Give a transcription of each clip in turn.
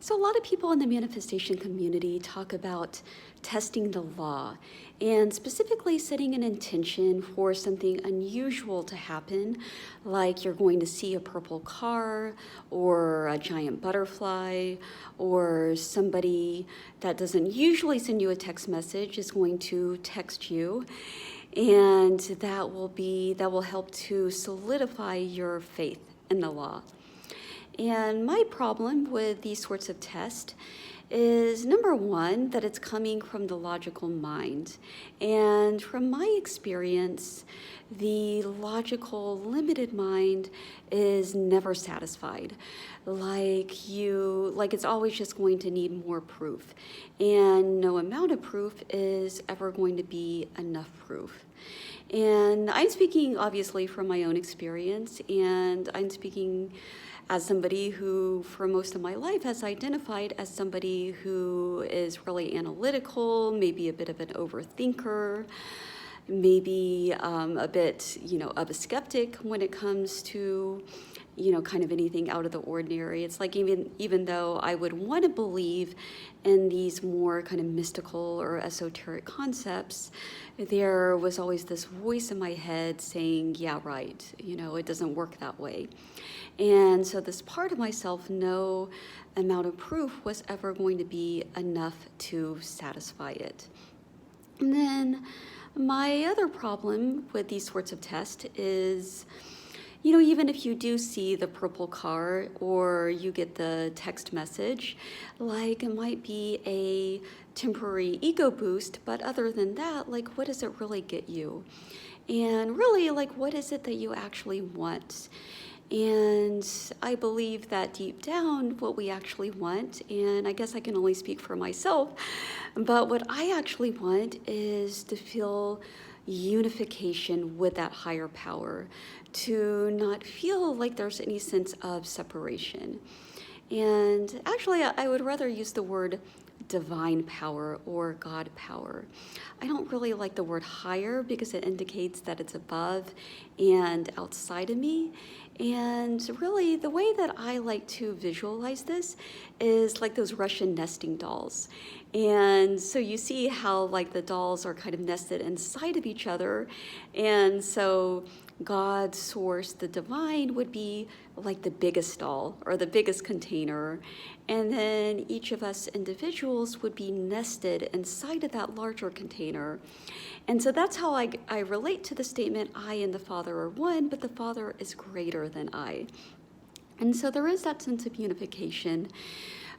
So a lot of people in the manifestation community talk about testing the law and specifically setting an intention for something unusual to happen, like you're going to see a purple car or a giant butterfly, or somebody that doesn't usually send you a text message is going to text you, and that will help to solidify your faith in the law. And my problem with these sorts of tests is, number one, that it's coming from the logical mind. And from my experience, the logical, limited mind is never satisfied. Like it's always just going to need more proof. And no amount of proof is ever going to be enough proof. And I'm speaking obviously from my own experience, and I'm speaking as somebody who, for most of my life, has identified as somebody who is really analytical, maybe a bit of an overthinker, maybe a bit, of a skeptic when it comes to, kind of anything out of the ordinary. It's like even though I would want to believe in these more kind of mystical or esoteric concepts, there was always this voice in my head saying, yeah, right, it doesn't work that way. And so this part of myself, no amount of proof was ever going to be enough to satisfy it. And then my other problem with these sorts of tests is, even if you do see the purple car or you get the text message, like it might be a temporary ego boost, but other than that, what does it really get you? And really, what is it that you actually want? And I believe that deep down, what we actually want, and I guess I can only speak for myself, but what I actually want is to feel unification with that higher power, to not feel like there's any sense of separation. And actually, I would rather use the word divine power or God power. I don't really like the word higher because it indicates that it's above and outside of me. And really, the way that I like to visualize this is like those Russian nesting dolls. And so you see how the dolls are kind of nested inside of each other. And so God, source, the divine would be like the biggest doll or the biggest container. And then each of us individuals would be nested inside of that larger container. And so that's how I relate to the statement, I and the Father are one, but the Father is greater than I. And so there is that sense of unification.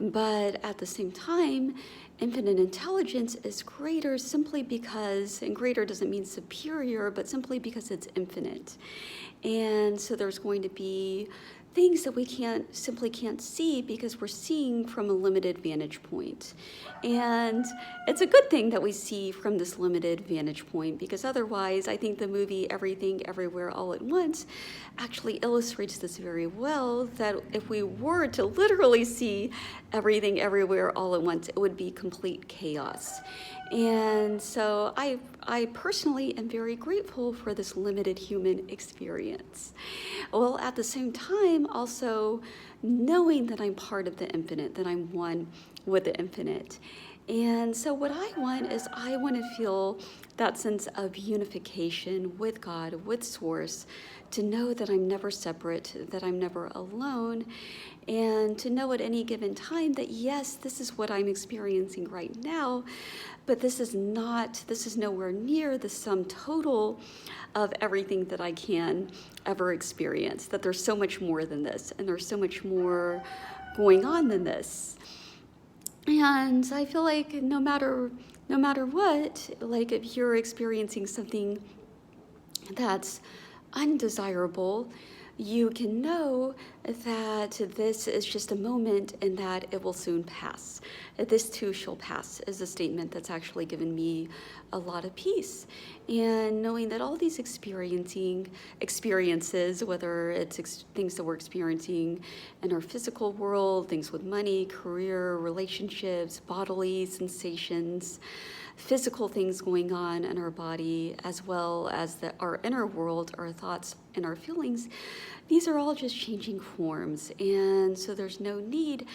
But at the same time, infinite intelligence is greater simply because, and greater doesn't mean superior, but simply because it's infinite. And so there's going to be things that we simply can't see because we're seeing from a limited vantage point. And it's a good thing that we see from this limited vantage point, because otherwise I think the movie Everything Everywhere All at Once actually illustrates this very well, that if we were to literally see everything everywhere all at once, it would be complete chaos. And so I personally am very grateful for this limited human experience. Well, at the same time, also knowing that I'm part of the infinite, that I'm one with the infinite. And so what I want is I want to feel that sense of unification with God, with Source, to know that I'm never separate, that I'm never alone, and to know at any given time that yes, this is what I'm experiencing right now, but this is nowhere near the sum total of everything that I can ever experience, that there's so much more than this, and there's so much more going on than this. And I feel like no matter what, if you're experiencing something that's undesirable, you can know that this is just a moment and that it will soon pass. This too shall pass is a statement that's actually given me a lot of peace. And knowing that all these experiences, whether it's things that we're experiencing in our physical world, things with money, career, relationships, bodily sensations, physical things going on in our body, as well as our inner world, our thoughts and our feelings, these are all just changing forms. And so there's no need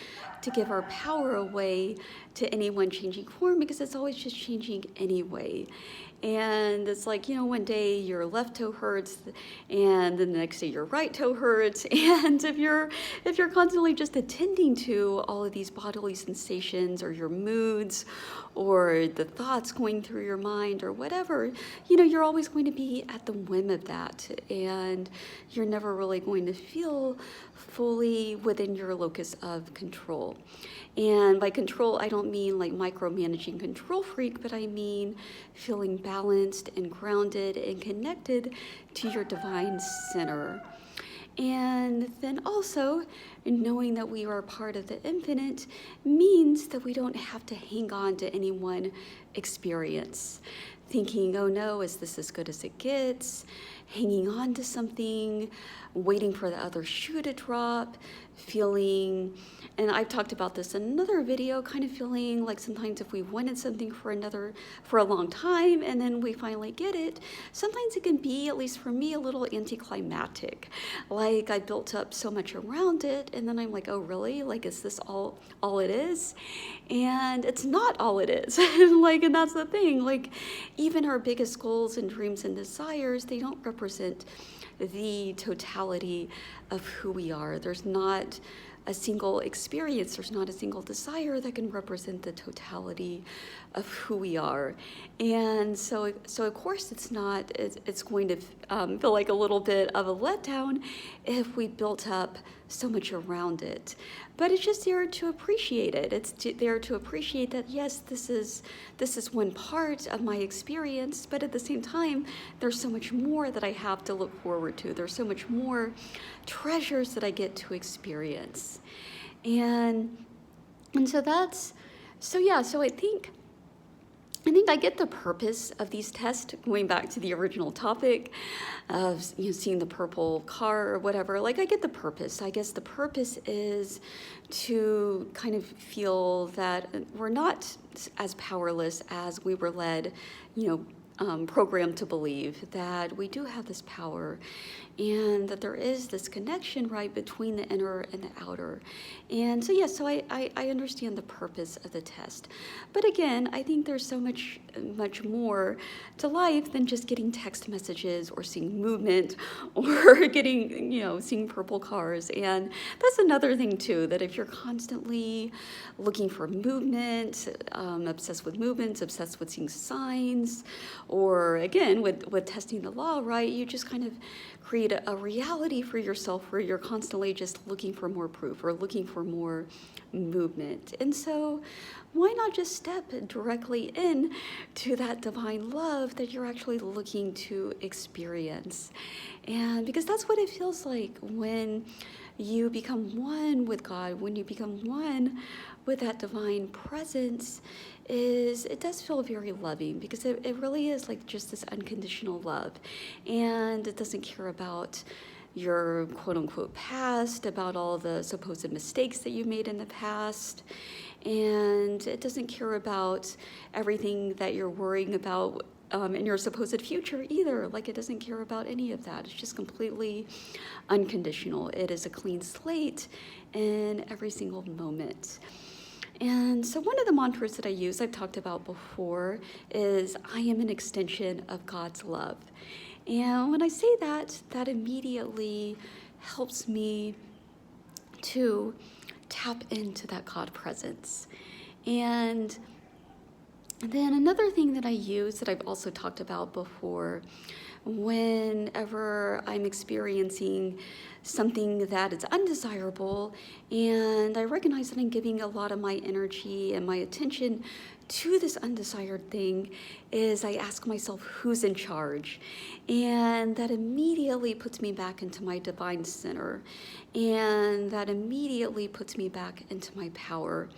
to give our power away to any one changing form, because it's always just changing anyway. And it's like, one day your left toe hurts, and then the next day your right toe hurts. And if you're constantly just attending to all of these bodily sensations, or your moods, or the thoughts going through your mind, or whatever, you're always going to be at the whim of that, and you're never really going to feel fully within your locus of control. And by control, I don't mean like micromanaging control freak, but I mean feeling balanced and grounded and connected to your divine center. And then also, knowing that we are part of the infinite means that we don't have to hang on to any one experience, thinking, oh no, is this as good as it gets? Hanging on to something, waiting for the other shoe to drop, feeling, and I've talked about this in another video, kind of feeling like sometimes if we wanted something for a long time and then we finally get it, sometimes it can be, at least for me, a little anticlimactic. Like I built up so much around it, and then I'm like, oh really? Like, is this all it is? And it's not all it is. And that's the thing. Like, even our biggest goals and dreams and desires, they don't represent the totality of who we are. There's not a single experience, there's not a single desire that can represent the totality of who we are. And so of course it's going to feel like a little bit of a letdown if we built up so much around it. But it's just there to appreciate it. It's there to appreciate that, yes, this is one part of my experience, but at the same time, there's so much more that I have to look forward to. There's so much more treasures that I get to experience. And so I think I get the purpose of these tests, going back to the original topic of seeing the purple car or whatever. Like, I get the purpose. I guess the purpose is to kind of feel that we're not as powerless as we were led, programmed to believe, that we do have this power, and that there is this connection, right, between the inner and the outer. And so I understand the purpose of the test. But again, I think there's so much more to life than just getting text messages or seeing movement or seeing purple cars. And that's another thing too, that if you're constantly looking for movement, obsessed with movements, obsessed with seeing signs, or again, with testing the law, right, you just kind of create a reality for yourself where you're constantly just looking for more proof or looking for more movement. And so why not just step directly in to that divine love that you're actually looking to experience? And because that's what it feels like when you become one with God, when you become one with that divine presence, it does feel very loving, because it really is like just this unconditional love. And it doesn't care about your quote-unquote past, about all the supposed mistakes that you made in the past. And it doesn't care about everything that you're worrying about in your supposed future either. Like, it doesn't care about any of that. It's just completely unconditional. It is a clean slate in every single moment. And so one of the mantras that I use, I've talked about before, is I am an extension of God's love. And when I say that, that immediately helps me to tap into that God presence. And then another thing that I use that I've also talked about before, whenever I'm experiencing something that is undesirable and I recognize that I'm giving a lot of my energy and my attention to this undesired thing, is I ask myself, who's in charge? And that immediately puts me back into my divine center, and that immediately puts me back into my power,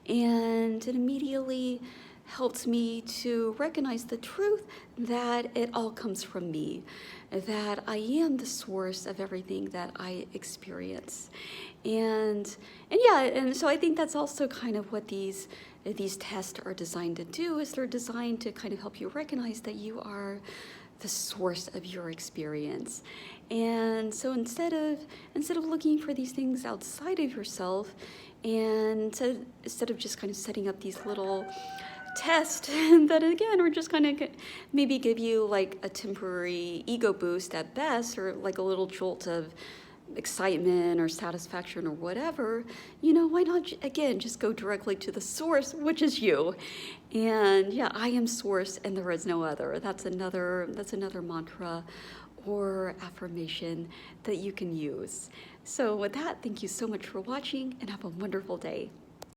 and it immediately helps me to recognize the truth that it all comes from me, that I am the source of everything that I experience. And yeah, and so I think that's also kind of what these tests are designed to do, is they're designed to kind of help you recognize that you are the source of your experience. And so instead of looking for these things outside of yourself, and instead of just kind of setting up these little tests that again are just kind of maybe give you like a temporary ego boost at best, or like a little jolt of excitement or satisfaction or whatever, why not again just go directly to the source, which is you. And yeah, I am source and there is no other. That's another mantra or affirmation that you can use. So with that, thank you so much for watching and have a wonderful day.